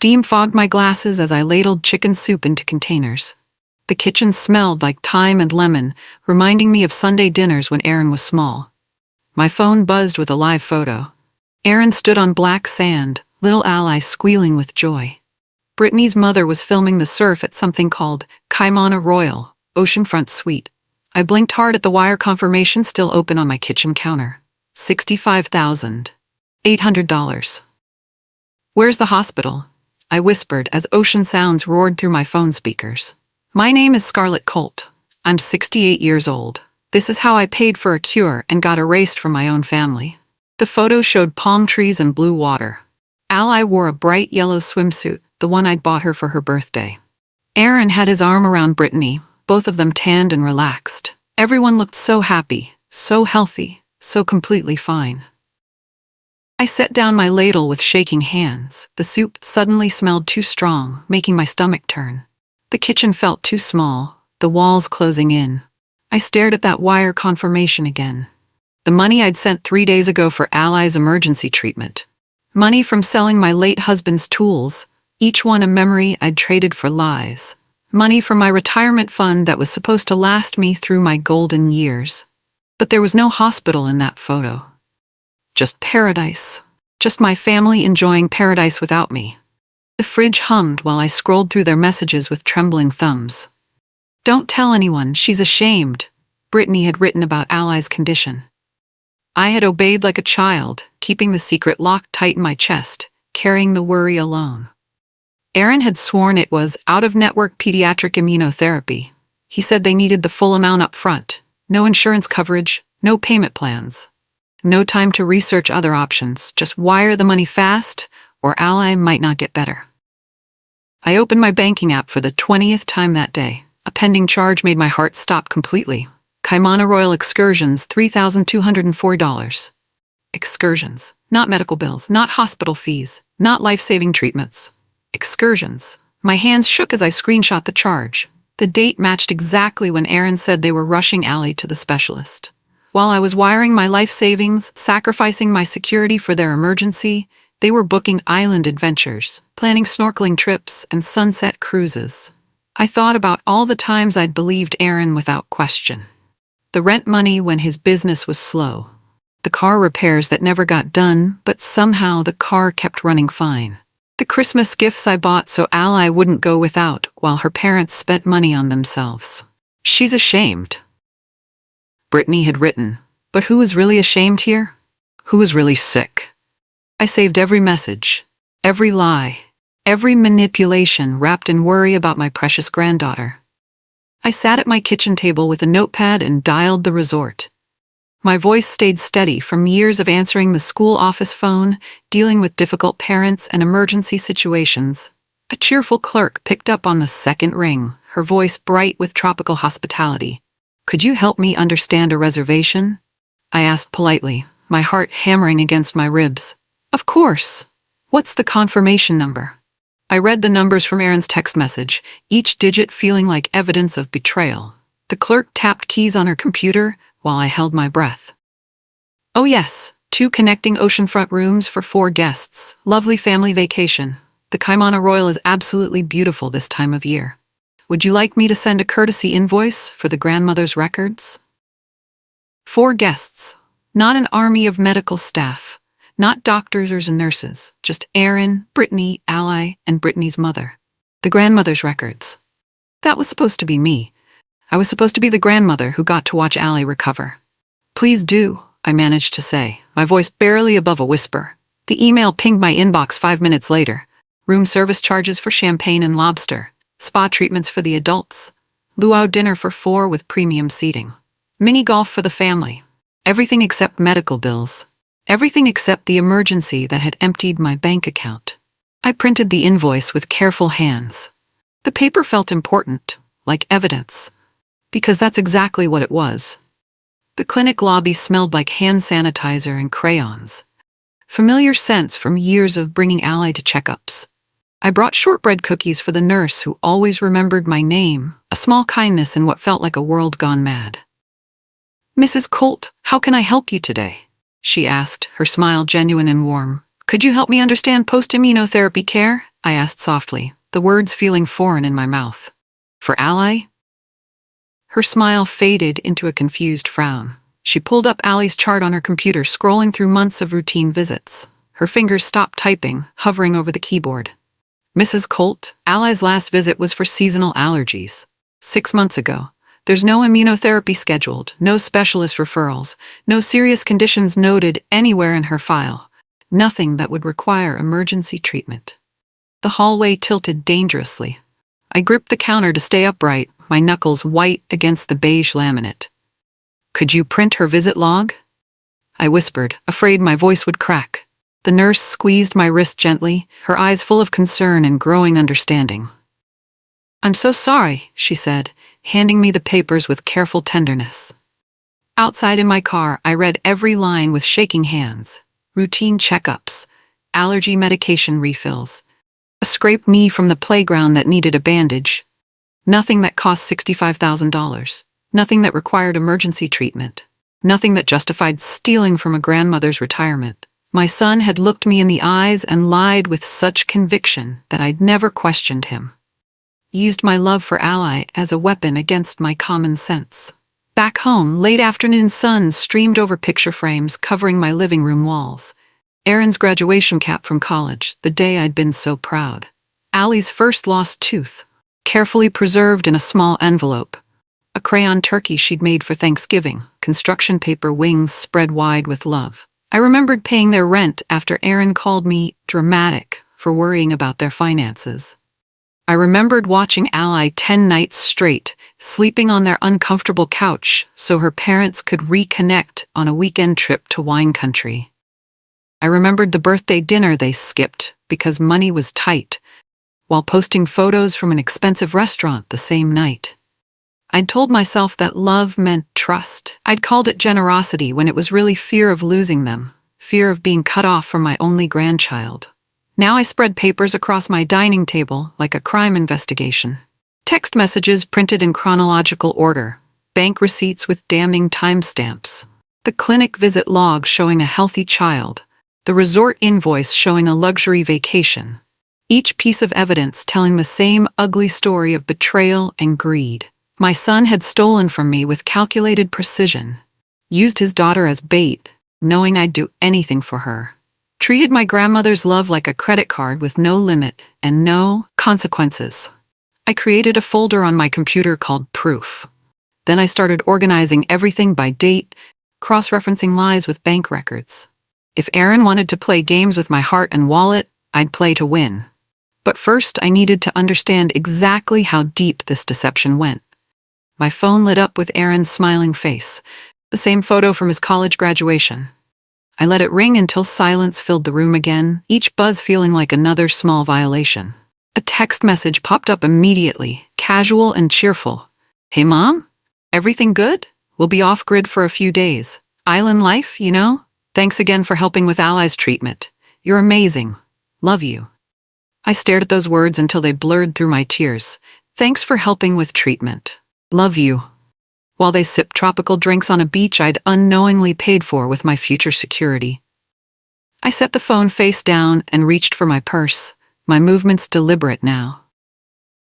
Steam fogged my glasses as I ladled chicken soup into containers. The kitchen smelled like thyme and lemon, reminding me of Sunday dinners when Aaron was small. My phone buzzed with a live photo. Aaron stood on black sand, little Ally squealing with joy. Brittany's mother was filming the surf at something called Kaimana Royal, oceanfront suite. I blinked hard at the wire confirmation still open on my kitchen counter. $65,800. Where's the hospital? I whispered as ocean sounds roared through my phone speakers. My name is Scarlett Colt. I'm 68 years old. This is how I paid for a cure and got erased from my own family. The photo showed palm trees and blue water. Ally wore a bright yellow swimsuit, the one I'd bought her for her birthday. Aaron had his arm around Brittany, both of them tanned and relaxed. Everyone looked so happy, so healthy, so completely fine. I set down my ladle with shaking hands. The soup suddenly smelled too strong, making my stomach turn. The kitchen felt too small, the walls closing in. I stared at that wire confirmation again. The money I'd sent 3 days ago for Ally's emergency treatment. Money from selling my late husband's tools, each one a memory I'd traded for lies. Money from my retirement fund that was supposed to last me through my golden years. But there was no hospital in that photo. Just paradise. Just my family enjoying paradise without me. The fridge hummed while I scrolled through their messages with trembling thumbs. Don't tell anyone, she's ashamed, Brittany had written about Ally's condition. I had obeyed like a child, keeping the secret locked tight in my chest, carrying the worry alone. Aaron had sworn it was out-of-network pediatric immunotherapy. He said they needed the full amount up front. No insurance coverage, no payment plans. No time to research other options, just wire the money fast, or Ally might not get better. I opened my banking app for the 20th time that day. A pending charge made my heart stop completely. Kaimana Royal Excursions, $3,204. Excursions. Not medical bills, not hospital fees, not life-saving treatments. Excursions. My hands shook as I screenshot the charge. The date matched exactly when Aaron said they were rushing Ally to the specialist. While I was wiring my life savings, sacrificing my security for their emergency, they were booking island adventures, planning snorkeling trips and sunset cruises. I thought about all the times I'd believed Aaron without question. The rent money when his business was slow. The car repairs that never got done, but somehow the car kept running fine. The Christmas gifts I bought so Ally wouldn't go without while her parents spent money on themselves. She's ashamed. Brittany had written, but who was really ashamed here? Who was really sick? I saved every message, every lie, every manipulation wrapped in worry about my precious granddaughter. I sat at my kitchen table with a notepad and dialed the resort. My voice stayed steady from years of answering the school office phone, dealing with difficult parents and emergency situations. A cheerful clerk picked up on the second ring, her voice bright with tropical hospitality. Could you help me understand a reservation? I asked politely, my heart hammering against my ribs. Of course. What's the confirmation number? I read the numbers from Aaron's text message, each digit feeling like evidence of betrayal. The clerk tapped keys on her computer while I held my breath. Oh yes, 2 connecting oceanfront rooms for 4 guests. Lovely family vacation. The Kaimana Royal is absolutely beautiful this time of year. Would you like me to send a courtesy invoice for the grandmother's records? 4 guests. Not an army of medical staff. Not doctors and nurses. Just Aaron, Brittany, Ally, and Brittany's mother. The grandmother's records. That was supposed to be me. I was supposed to be the grandmother who got to watch Ally recover. Please do, I managed to say, my voice barely above a whisper. The email pinged my inbox 5 minutes later. Room service charges for champagne and lobster. Spa treatments for the adults. Luau dinner for 4 with premium seating. Mini golf for the family. Everything except medical bills. Everything except the emergency that had emptied my bank account. I printed the invoice with careful hands. The paper felt important, like evidence. Because that's exactly what it was. The clinic lobby smelled like hand sanitizer and crayons. Familiar scents from years of bringing Ally to checkups. I brought shortbread cookies for the nurse who always remembered my name, a small kindness in what felt like a world gone mad. Mrs. Colt, how can I help you today? She asked, her smile genuine and warm. Could you help me understand post-immunotherapy care? I asked softly, the words feeling foreign in my mouth. For Ally? Her smile faded into a confused frown. She pulled up Allie's chart on her computer, scrolling through months of routine visits. Her fingers stopped typing, hovering over the keyboard. Mrs. Colt, Ally's last visit was for seasonal allergies. 6 months ago. There's no immunotherapy scheduled, no specialist referrals, no serious conditions noted anywhere in her file. Nothing that would require emergency treatment. The hallway tilted dangerously. I gripped the counter to stay upright, my knuckles white against the beige laminate. Could you print her visit log? I whispered, afraid my voice would crack. The nurse squeezed my wrist gently, her eyes full of concern and growing understanding. I'm so sorry, she said, handing me the papers with careful tenderness. Outside in my car, I read every line with shaking hands. Routine checkups, allergy medication refills, a scraped knee from the playground that needed a bandage. Nothing that cost $65,000. Nothing that required emergency treatment. Nothing that justified stealing from a grandmother's retirement. My son had looked me in the eyes and lied with such conviction that I'd never questioned him. Used my love for Ally as a weapon against my common sense. Back home, late afternoon sun streamed over picture frames covering my living room walls. Aaron's graduation cap from college, the day I'd been so proud. Allie's first lost tooth, carefully preserved in a small envelope. A crayon turkey she'd made for Thanksgiving, construction paper wings spread wide with love. I remembered paying their rent after Aaron called me dramatic for worrying about their finances. I remembered watching Ally 10 nights straight, sleeping on their uncomfortable couch so her parents could reconnect on a weekend trip to wine country. I remembered the birthday dinner they skipped because money was tight, while posting photos from an expensive restaurant the same night. I'd told myself that love meant trust. I'd called it generosity when it was really fear of losing them, fear of being cut off from my only grandchild. Now I spread papers across my dining table like a crime investigation. Text messages printed in chronological order, bank receipts with damning timestamps, the clinic visit log showing a healthy child, the resort invoice showing a luxury vacation. Each piece of evidence telling the same ugly story of betrayal and greed. My son had stolen from me with calculated precision, used his daughter as bait, knowing I'd do anything for her. Treated my grandmother's love like a credit card with no limit and no consequences. I created a folder on my computer called Proof. Then I started organizing everything by date, cross-referencing lies with bank records. If Aaron wanted to play games with my heart and wallet, I'd play to win. But first, I needed to understand exactly how deep this deception went. My phone lit up with Aaron's smiling face, the same photo from his college graduation. I let it ring until silence filled the room again, each buzz feeling like another small violation. A text message popped up immediately, casual and cheerful. Hey Mom? Everything good? We'll be off-grid for a few days. Island life, you know? Thanks again for helping with Ally's treatment. You're amazing. Love you. I stared at those words until they blurred through my tears. Thanks for helping with treatment. Love you. While they sipped tropical drinks on a beach I'd unknowingly paid for with my future security. I set the phone face down and reached for my purse, my movements deliberate now.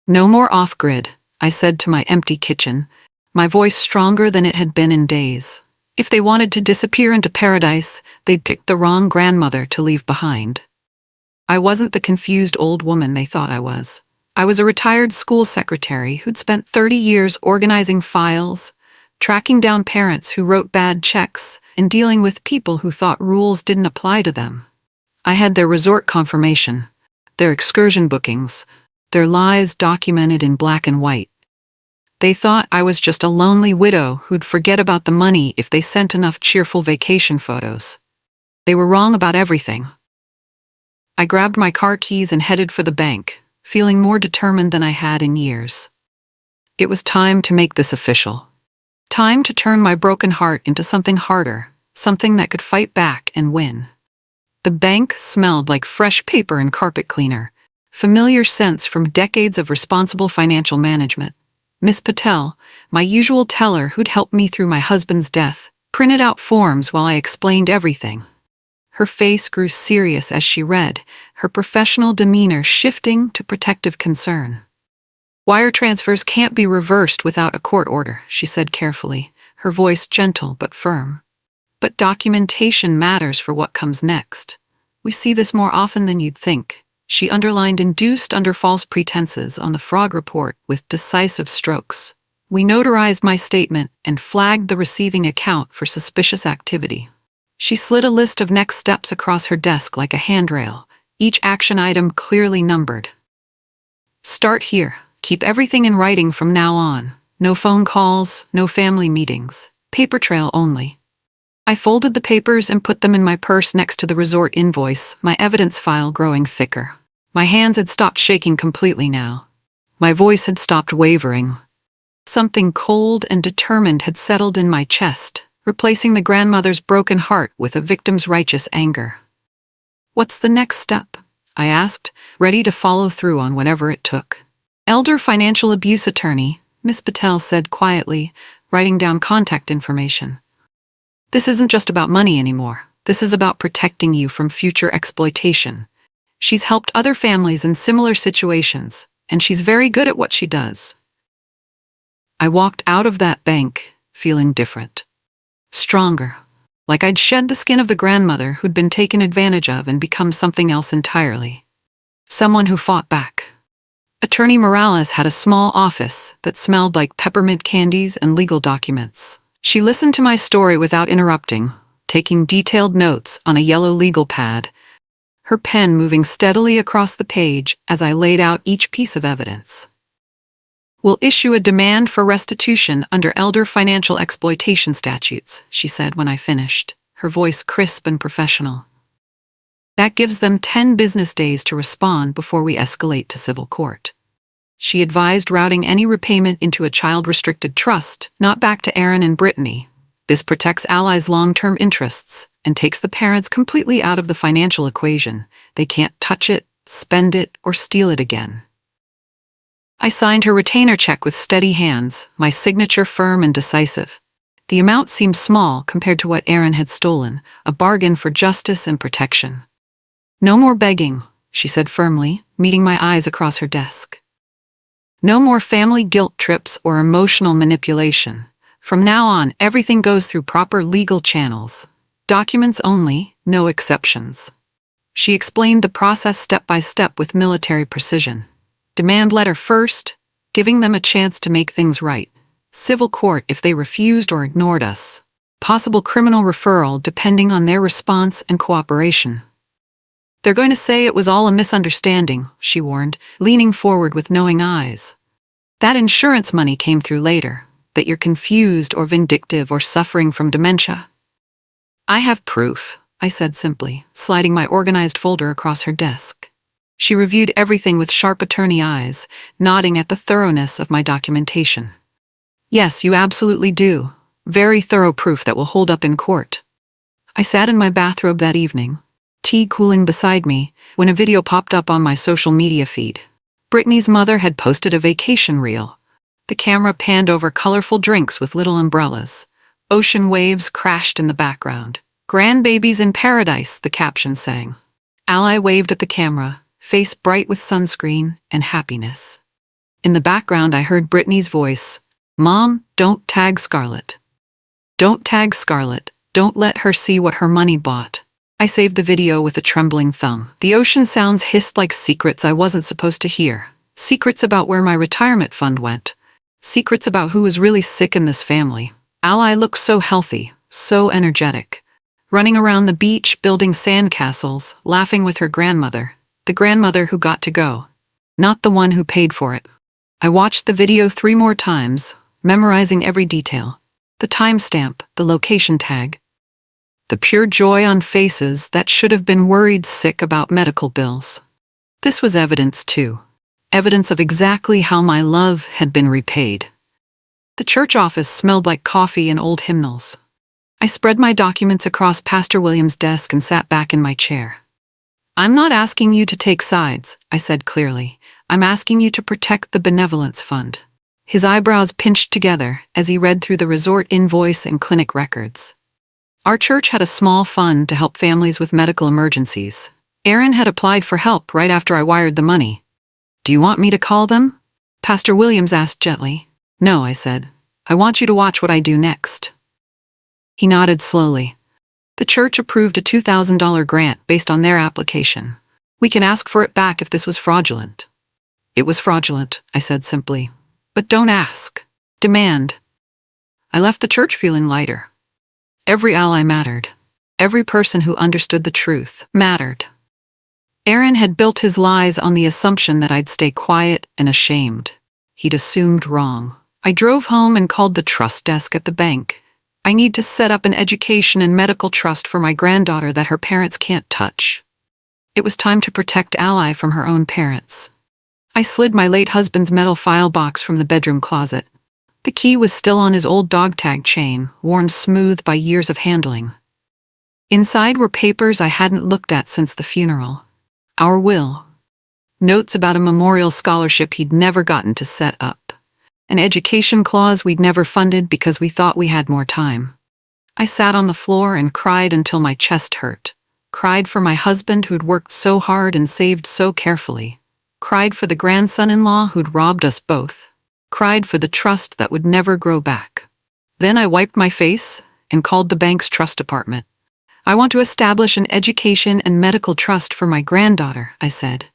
No more off-grid, I said to my empty kitchen, my voice stronger than it had been in days. If they wanted to disappear into paradise, they'd picked the wrong grandmother to leave behind. I wasn't the confused old woman they thought I was. I was a retired school secretary who'd spent 30 years organizing files, tracking down parents who wrote bad checks, and dealing with people who thought rules didn't apply to them. I had their resort confirmation, their excursion bookings, their lies documented in black and white. They thought I was just a lonely widow who'd forget about the money if they sent enough cheerful vacation photos. They were wrong about everything. I grabbed my car keys and headed for the bank, feeling more determined than I had in years. It was time to make this official. Time to turn my broken heart into something harder, something that could fight back and win. The bank smelled like fresh paper and carpet cleaner, familiar scents from decades of responsible financial management. Miss Patel, my usual teller who'd helped me through my husband's death, printed out forms while I explained everything. Her face grew serious as she read, her professional demeanor shifting to protective concern. "Wire transfers can't be reversed without a court order," she said carefully, her voice gentle but firm. "But documentation matters for what comes next. We see this more often than you'd think." She underlined "induced under false pretenses" on the fraud report with decisive strokes. "We notarized my statement and flagged the receiving account for suspicious activity." She slid a list of next steps across her desk like a handrail, each action item clearly numbered. "Start here. Keep everything in writing from now on. No phone calls, no family meetings. Paper trail only." I folded the papers and put them in my purse next to the resort invoice, my evidence file growing thicker. My hands had stopped shaking completely now. My voice had stopped wavering. Something cold and determined had settled in my chest, replacing the grandmother's broken heart with a victim's righteous anger. "What's the next step?" I asked, ready to follow through on whatever it took. "Elder financial abuse attorney," Miss Patel said quietly, writing down contact information. "This isn't just about money anymore. This is about protecting you from future exploitation. She's helped other families in similar situations, and she's very good at what she does." I walked out of that bank, feeling different. Stronger. Like I'd shed the skin of the grandmother who'd been taken advantage of and become something else entirely. Someone who fought back. Attorney Morales had a small office that smelled like peppermint candies and legal documents. She listened to my story without interrupting, taking detailed notes on a yellow legal pad, her pen moving steadily across the page as I laid out each piece of evidence. "We'll issue a demand for restitution under elder financial exploitation statutes," she said when I finished, her voice crisp and professional. "That gives them 10 business days to respond before we escalate to civil court." She advised routing any repayment into a child-restricted trust, not back to Aaron and Brittany. "This protects Ally's long-term interests and takes the parents completely out of the financial equation. They can't touch it, spend it, or steal it again." I signed her retainer check with steady hands, my signature firm and decisive. The amount seemed small compared to what Aaron had stolen, a bargain for justice and protection. "No more begging," she said firmly, meeting my eyes across her desk. "No more family guilt trips or emotional manipulation. From now on, everything goes through proper legal channels. Documents only, no exceptions." She explained the process step by step with military precision. Demand letter first, giving them a chance to make things right. Civil court if they refused or ignored us. Possible criminal referral depending on their response and cooperation. "They're going to say it was all a misunderstanding," she warned, leaning forward with knowing eyes. "That insurance money came through later, that you're confused or vindictive or suffering from dementia." "I have proof," I said simply, sliding my organized folder across her desk. She reviewed everything with sharp attorney eyes, nodding at the thoroughness of my documentation. "Yes, you absolutely do. Very thorough proof that will hold up in court." I sat in my bathrobe that evening, tea cooling beside me, when a video popped up on my social media feed. Brittany's mother had posted a vacation reel. The camera panned over colorful drinks with little umbrellas. Ocean waves crashed in the background. "Grandbabies in paradise," the caption sang. Ally waved at the camera, face bright with sunscreen and happiness. In the background I heard Brittany's voice, "Mom, don't tag Scarlett. Don't tag Scarlett. Don't let her see what her money bought." I saved the video with a trembling thumb. The ocean sounds hissed like secrets I wasn't supposed to hear. Secrets about where my retirement fund went. Secrets about who was really sick in this family. Ally looked so healthy, so energetic. Running around the beach, building sandcastles, laughing with her grandmother. The grandmother who got to go. Not the one who paid for it. I watched the video 3 more times, memorizing every detail. The timestamp, the location tag. The pure joy on faces that should have been worried sick about medical bills. This was evidence too. Evidence of exactly how my love had been repaid. The church office smelled like coffee and old hymnals. I spread my documents across Pastor Williams' desk and sat back in my chair. "I'm not asking you to take sides," I said clearly. "I'm asking you to protect the benevolence fund." His eyebrows pinched together as he read through the resort invoice and clinic records. Our church had a small fund to help families with medical emergencies. Aaron had applied for help right after I wired the money. Do you want me to call them? Pastor Williams asked gently. No, I said. I want you to watch what I do next. He nodded slowly. The church approved a $2,000 grant based on their application. We can ask for it back if this was fraudulent. It was fraudulent, I said simply. But don't ask. Demand. I left the church feeling lighter. Every ally mattered. Every person who understood the truth mattered. Aaron had built his lies on the assumption that I'd stay quiet and ashamed. He'd assumed wrong. I drove home and called the trust desk at the bank. I need to set up an education and medical trust for my granddaughter that her parents can't touch. It was time to protect Ally from her own parents. I slid my late husband's metal file box from the bedroom closet. The key was still on his old dog tag chain, worn smooth by years of handling. Inside were papers I hadn't looked at since the funeral. Our will. Notes about a memorial scholarship he'd never gotten to set up. An education clause we'd never funded because we thought we had more time. I sat on the floor and cried until my chest hurt. Cried for my husband who'd worked so hard and saved so carefully. Cried for the grandson-in-law who'd robbed us both. Cried for the trust that would never grow back. Then I wiped my face and called the bank's trust department. I want to establish an education and medical trust for my granddaughter, I said.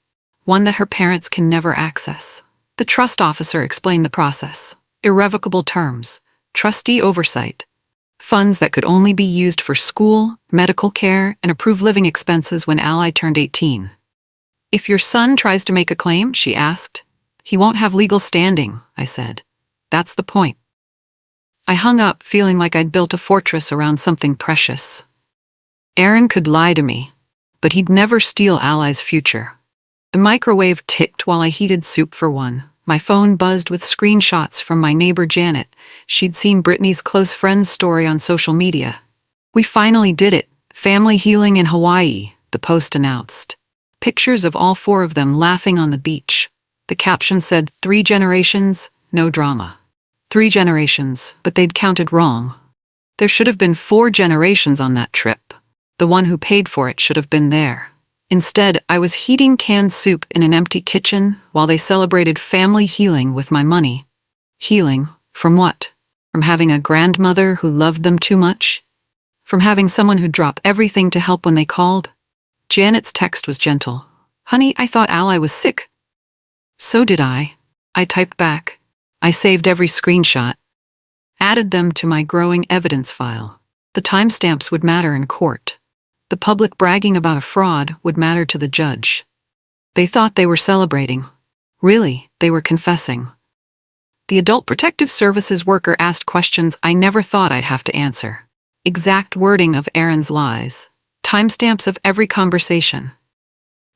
One that her parents can never access. The trust officer explained the process. Irrevocable terms. Trustee oversight. Funds that could only be used for school, medical care, and approved living expenses when Ally turned 18. If your son tries to make a claim, she asked, he won't have legal standing, I said. That's the point. I hung up, feeling like I'd built a fortress around something precious. Aaron could lie to me, but he'd never steal Ally's future. The microwave ticked while I heated soup for one. My phone buzzed with screenshots from my neighbor Janet. She'd seen Brittany's close friend's story on social media. We finally did it. Family healing in Hawaii, the post announced. Pictures of all 4 of them laughing on the beach. The caption said, 3 generations, no drama. 3 generations, but they'd counted wrong. There should have been 4 generations on that trip. The one who paid for it should have been there. Instead, I was heating canned soup in an empty kitchen while they celebrated family healing with my money. Healing? From what? From having a grandmother who loved them too much? From having someone who'd drop everything to help when they called? Janet's text was gentle. Honey, I thought Ally was sick. So did I. I typed back. I saved every screenshot. Added them to my growing evidence file. The timestamps would matter in court. The public bragging about a fraud would matter to the judge. They thought they were celebrating. Really, they were confessing. The Adult Protective Services worker asked questions I never thought I'd have to answer. Exact wording of Aaron's lies. Timestamps of every conversation.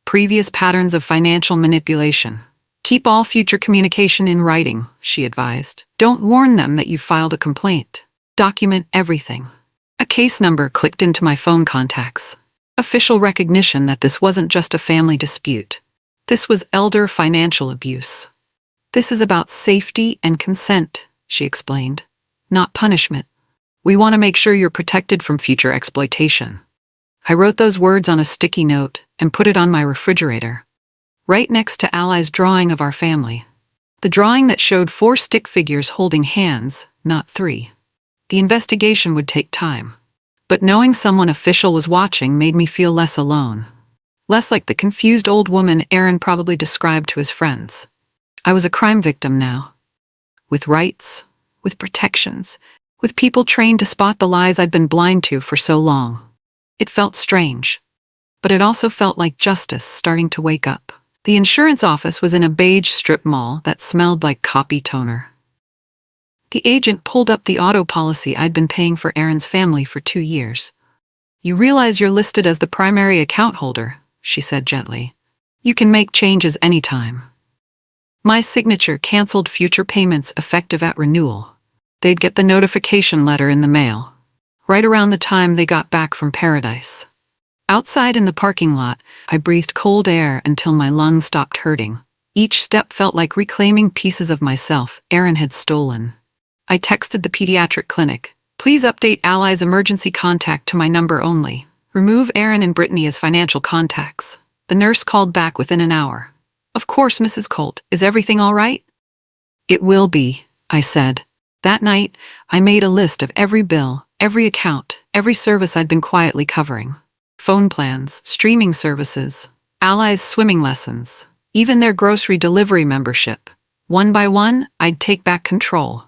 Previous patterns of financial manipulation. Keep all future communication in writing, she advised. Don't warn them that you filed a complaint. Document everything. A case number clicked into my phone contacts. Official recognition that this wasn't just a family dispute. This was elder financial abuse. This is about safety and consent, she explained. Not punishment. We want to make sure you're protected from future exploitation. I wrote those words on a sticky note and put it on my refrigerator, right next to Ally's drawing of our family. The drawing that showed 4 stick figures holding hands, not 3. The investigation would take time, but knowing someone official was watching made me feel less alone. Less like the confused old woman Aaron probably described to his friends. I was a crime victim now. With rights, with protections, with people trained to spot the lies I'd been blind to for so long. It felt strange, but it also felt like justice starting to wake up. The insurance office was in a beige strip mall that smelled like copy toner. The agent pulled up the auto policy I'd been paying for Aaron's family for 2 years. You realize you're listed as the primary account holder, she said gently. You can make changes anytime. My signature canceled future payments effective at renewal. They'd get the notification letter in the mail, right around the time they got back from paradise. Outside in the parking lot, I breathed cold air until my lungs stopped hurting. Each step felt like reclaiming pieces of myself Aaron had stolen. I texted the pediatric clinic. Please update Ally's emergency contact to my number only. Remove Aaron and Brittany as financial contacts. The nurse called back within an hour. Of course, Mrs. Colt. Is everything all right? It will be, I said. That night, I made a list of every bill, every account, every service I'd been quietly covering. Phone plans, streaming services, Ally's swimming lessons, even their grocery delivery membership. One by one, I'd take back control.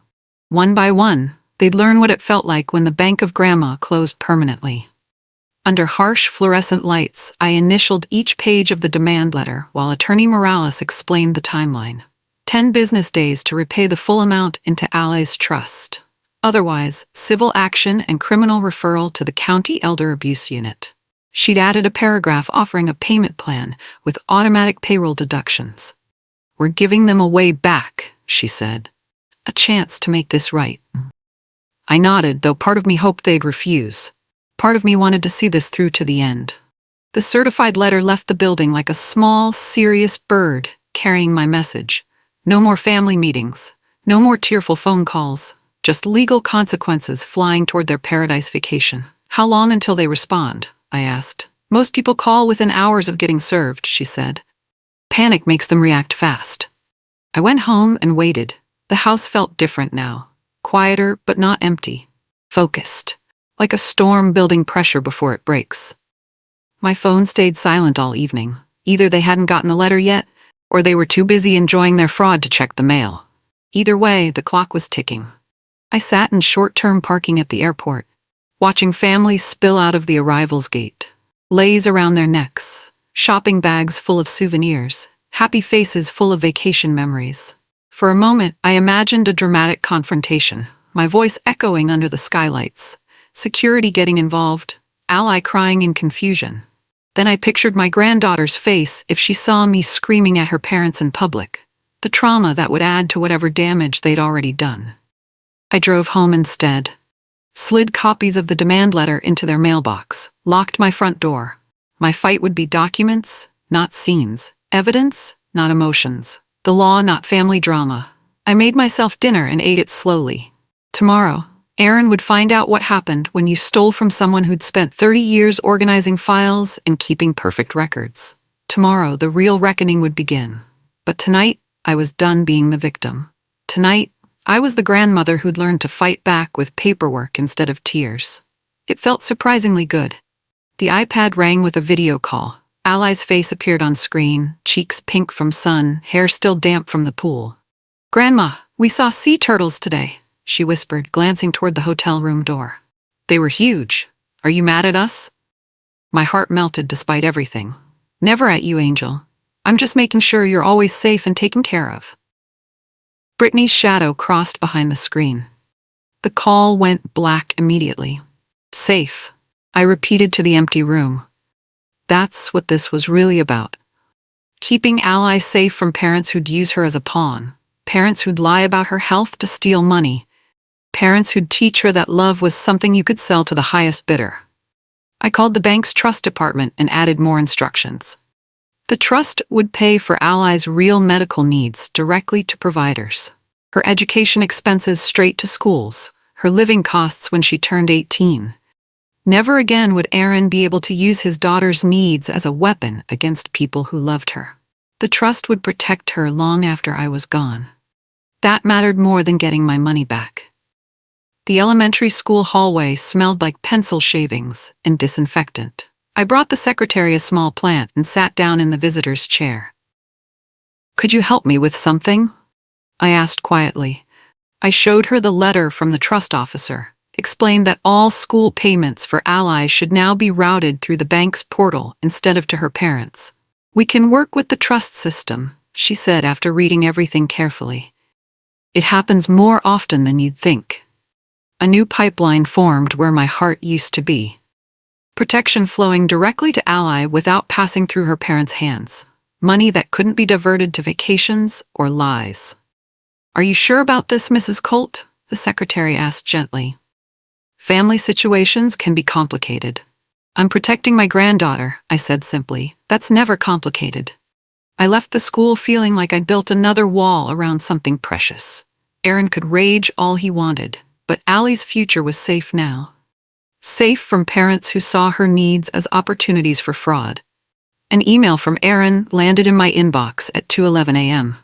One by one, they'd learn what it felt like when the Bank of Grandma closed permanently. Under harsh fluorescent lights, I initialed each page of the demand letter while Attorney Morales explained the timeline. 10 business days to repay the full amount into Ally's trust. Otherwise, civil action and criminal referral to the County Elder Abuse Unit. She'd added a paragraph offering a payment plan with automatic payroll deductions. We're giving them a way back, she said. A chance to make this right. I nodded, though part of me hoped they'd refuse. Part of me wanted to see this through to the end. The certified letter left the building like a small, serious bird carrying my message. No more family meetings. No more tearful phone calls. Just legal consequences flying toward their paradise vacation. How long until they respond? I asked. Most people call within hours of getting served, she said. Panic makes them react fast. I went home and waited. The house felt different now. Quieter, but not empty. Focused. Like a storm building pressure before it breaks. My phone stayed silent all evening. Either they hadn't gotten the letter yet, or they were too busy enjoying their fraud to check the mail. Either way, the clock was ticking. I sat in short-term parking at the airport, watching families spill out of the arrivals gate, leis around their necks, shopping bags full of souvenirs, happy faces full of vacation memories. For a moment, I imagined a dramatic confrontation, my voice echoing under the skylights. Security getting involved, Ally crying in confusion. Then I pictured my granddaughter's face if she saw me screaming at her parents in public, the trauma that would add to whatever damage they'd already done. I drove home instead, slid copies of the demand letter into their mailbox, locked my front door. My fight would be documents, not scenes, evidence, not emotions, the law, not family drama. I made myself dinner and ate it slowly. Tomorrow, Aaron would find out what happened when you stole from someone who'd spent 30 years organizing files and keeping perfect records. Tomorrow, the real reckoning would begin. But tonight, I was done being the victim. Tonight, I was the grandmother who'd learned to fight back with paperwork instead of tears. It felt surprisingly good. The iPad rang with a video call. Ally's face appeared on screen, cheeks pink from sun, hair still damp from the pool. "Grandma, we saw sea turtles today," she whispered, glancing toward the hotel room door. "They were huge. Are you mad at us?" My heart melted despite everything. "Never at you, Angel. I'm just making sure you're always safe and taken care of." Brittany's shadow crossed behind the screen. The call went black immediately. "Safe," I repeated to the empty room. That's what this was really about. Keeping Ally safe from parents who'd use her as a pawn, parents who'd lie about her health to steal money, parents who'd teach her that love was something you could sell to the highest bidder. I called the bank's trust department and added more instructions. The trust would pay for Ally's real medical needs directly to providers, her education expenses straight to schools, her living costs when she turned 18. Never again would Aaron be able to use his daughter's needs as a weapon against people who loved her. The trust would protect her long after I was gone. That mattered more than getting my money back. The elementary school hallway smelled like pencil shavings and disinfectant. I brought the secretary a small plant and sat down in the visitor's chair. "Could you help me with something?" I asked quietly. I showed her the letter from the trust officer, explained that all school payments for Ally should now be routed through the bank's portal instead of to her parents. "We can work with the trust system," she said after reading everything carefully. "It happens more often than you'd think." A new pipeline formed where my heart used to be. Protection flowing directly to Ally without passing through her parents' hands. Money that couldn't be diverted to vacations or lies. "Are you sure about this, Mrs. Colt?" the secretary asked gently. "Family situations can be complicated." "I'm protecting my granddaughter," I said simply. "That's never complicated." I left the school feeling like I'd built another wall around something precious. Aaron could rage all he wanted. But Allie's future was safe now. Safe from parents who saw her needs as opportunities for fraud. An email from Aaron landed in my inbox at 2:11 a.m.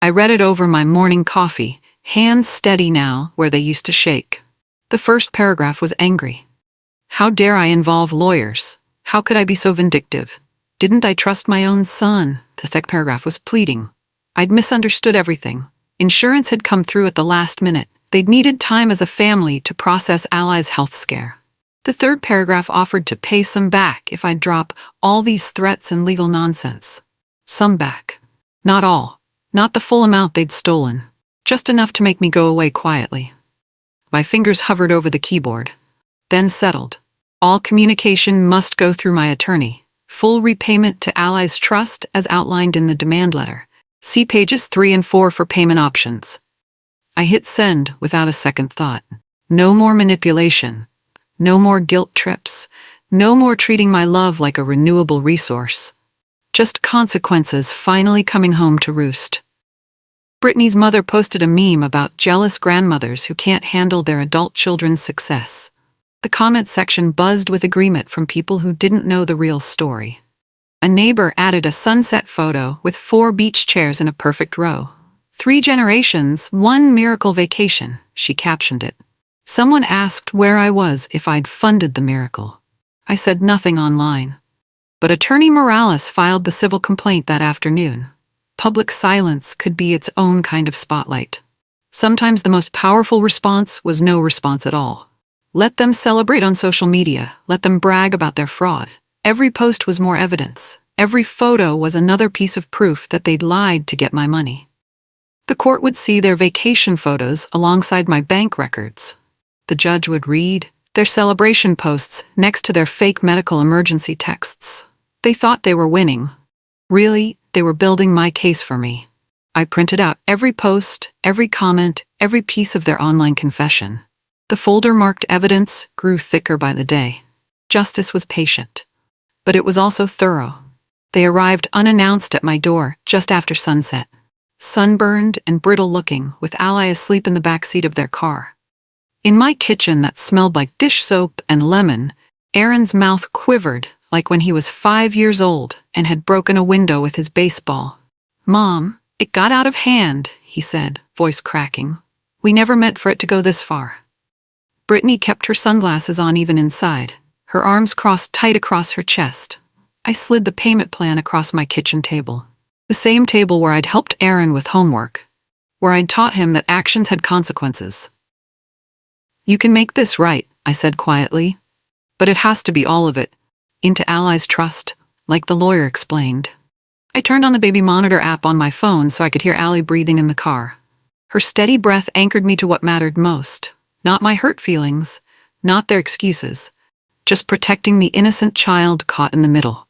I read it over my morning coffee, hands steady now where they used to shake. The first paragraph was angry. How dare I involve lawyers? How could I be so vindictive? Didn't I trust my own son? The second paragraph was pleading. I'd misunderstood everything. Insurance had come through at the last minute. They'd needed time as a family to process Allie's health scare. The third paragraph offered to pay some back if I'd drop all these threats and legal nonsense. Some back. Not all. Not the full amount they'd stolen. Just enough to make me go away quietly. My fingers hovered over the keyboard. Then settled. All communication must go through my attorney. Full repayment to Allie's trust as outlined in the demand letter. See pages 3 and 4 for payment options. I hit send without a second thought. No more manipulation. No more guilt trips. No more treating my love like a renewable resource. Just consequences finally coming home to roost. Brittany's mother posted a meme about jealous grandmothers who can't handle their adult children's success. The comment section buzzed with agreement from people who didn't know the real story. A neighbor added a sunset photo with 4 beach chairs in a perfect row. 3 generations, 1 miracle vacation, she captioned it. Someone asked where I was if I'd funded the miracle. I said nothing online. But Attorney Morales filed the civil complaint that afternoon. Public silence could be its own kind of spotlight. Sometimes the most powerful response was no response at all. Let them celebrate on social media. Let them brag about their fraud. Every post was more evidence. Every photo was another piece of proof that they'd lied to get my money. The court would see their vacation photos alongside my bank records. The judge would read their celebration posts next to their fake medical emergency texts. They thought they were winning. Really, they were building my case for me. I printed out every post, every comment, every piece of their online confession. The folder marked evidence grew thicker by the day. Justice was patient. But it was also thorough. They arrived unannounced at my door just after sunset. Sunburned and brittle looking, with Allie asleep in the back seat of their car. In my kitchen that smelled like dish soap and lemon, Aaron's mouth quivered like when he was 5 years old and had broken a window with his baseball. "Mom, it got out of hand," he said, voice cracking. "We never meant for it to go this far." Brittany kept her sunglasses on even inside, her arms crossed tight across her chest. I slid the payment plan across my kitchen table. The same table where I'd helped Aaron with homework, where I'd taught him that actions had consequences. "You can make this right," I said quietly. "But it has to be all of it. Into Allie's trust, like the lawyer explained." I turned on the baby monitor app on my phone so I could hear Allie breathing in the car. Her steady breath anchored me to what mattered most. Not my hurt feelings, not their excuses. Just protecting the innocent child caught in the middle.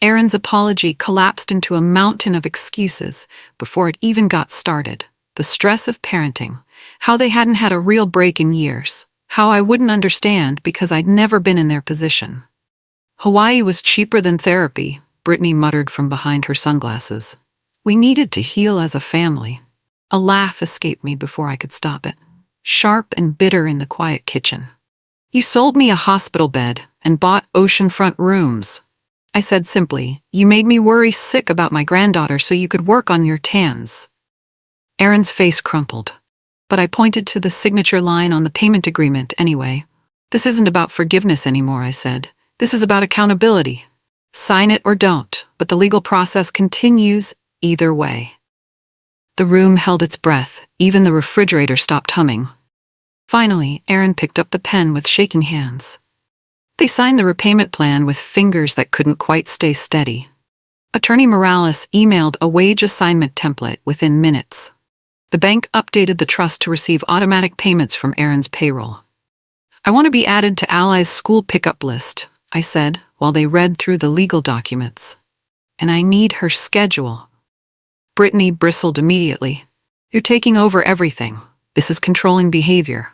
Aaron's apology collapsed into a mountain of excuses before it even got started. The stress of parenting, how they hadn't had a real break in years, how I wouldn't understand because I'd never been in their position. "Hawaii was cheaper than therapy," Brittany muttered from behind her sunglasses. "We needed to heal as a family." A laugh escaped me before I could stop it, sharp and bitter in the quiet kitchen. "You sold me a hospital bed and bought oceanfront rooms." I said simply, "You made me worry sick about my granddaughter so you could work on your tans." Aaron's face crumpled, but I pointed to the signature line on the payment agreement anyway. "This isn't about forgiveness anymore," I said. "This is about accountability. Sign it or don't, but the legal process continues either way." The room held its breath. Even the refrigerator stopped humming. Finally, Aaron picked up the pen with shaking hands. They signed the repayment plan with fingers that couldn't quite stay steady. Attorney Morales emailed a wage assignment template within minutes. The bank updated the trust to receive automatic payments from Aaron's payroll. "I want to be added to Allie's school pickup list," I said while they read through the legal documents. "And I need her schedule." Brittany bristled immediately. "You're taking over everything. This is controlling behavior."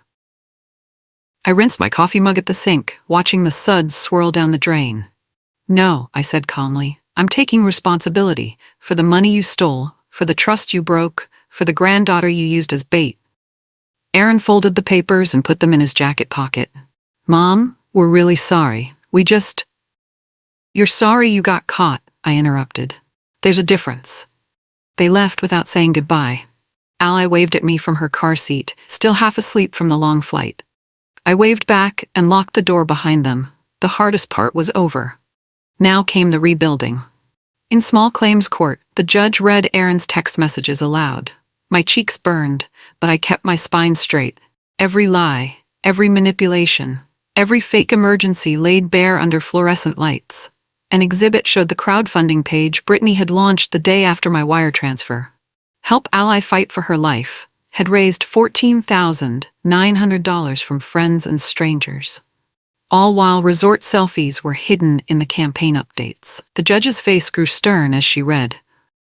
I rinsed my coffee mug at the sink, watching the suds swirl down the drain. "No," I said calmly. "I'm taking responsibility for the money you stole, for the trust you broke, for the granddaughter you used as bait." Aaron folded the papers and put them in his jacket pocket. Mom, we're really sorry. You're sorry you got caught, I interrupted. There's a difference. They left without saying goodbye. Ally waved at me from her car seat, still half asleep from the long flight. I waved back and locked the door behind them. The hardest part was over. Now came the rebuilding. In small claims court, the judge read Aaron's text messages aloud. My cheeks burned, but I kept my spine straight. Every lie, every manipulation, every fake emergency laid bare under fluorescent lights. An exhibit showed the crowdfunding page Brittany had launched the day after my wire transfer. Help Ally Fight for Her Life had raised $14,900 from friends and strangers. All while resort selfies were hidden in the campaign updates. The judge's face grew stern as she read.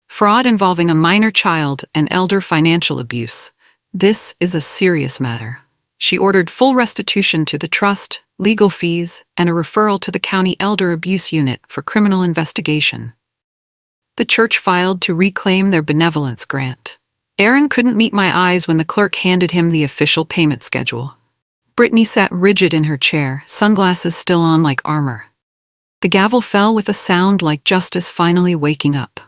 Fraud involving a minor child and elder financial abuse. This is a serious matter. She ordered full restitution to the trust, legal fees, and a referral to the county elder abuse unit for criminal investigation. The church filed to reclaim their benevolence grant. Aaron couldn't meet my eyes when the clerk handed him the official payment schedule. Brittany sat rigid in her chair, sunglasses still on like armor. The gavel fell with a sound like justice finally waking up.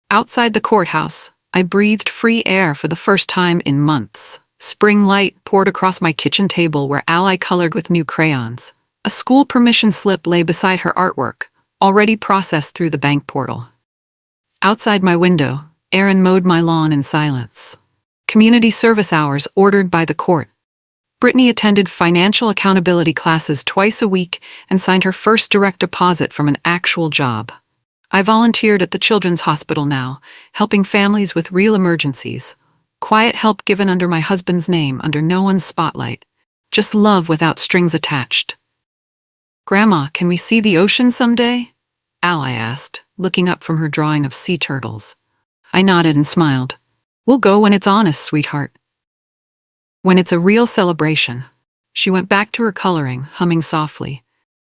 Outside the courthouse, I breathed free air for the first time in months. Spring light poured across my kitchen table where Ally colored with new crayons. A school permission slip lay beside her artwork, already processed through the bank portal. Outside my window, Aaron mowed my lawn in silence. Community service hours ordered by the court. Brittany attended financial accountability classes twice a week and signed her first direct deposit from an actual job. I volunteered at the Children's Hospital now, helping families with real emergencies. Quiet help given under my husband's name, under no one's spotlight. Just love without strings attached. Grandma, can we see the ocean someday? Ally asked, looking up from her drawing of sea turtles. I nodded and smiled. We'll go when it's honest, sweetheart. When it's a real celebration. She went back to her coloring, humming softly.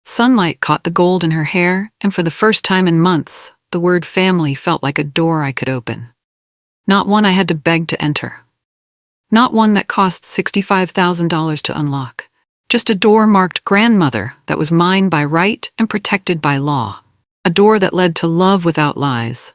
Sunlight caught the gold in her hair, and for the first time in months, the word family felt like a door I could open. Not one I had to beg to enter. Not one that cost $65,000 to unlock. Just a door marked grandmother that was mine by right and protected by law. A door that led to love without lies.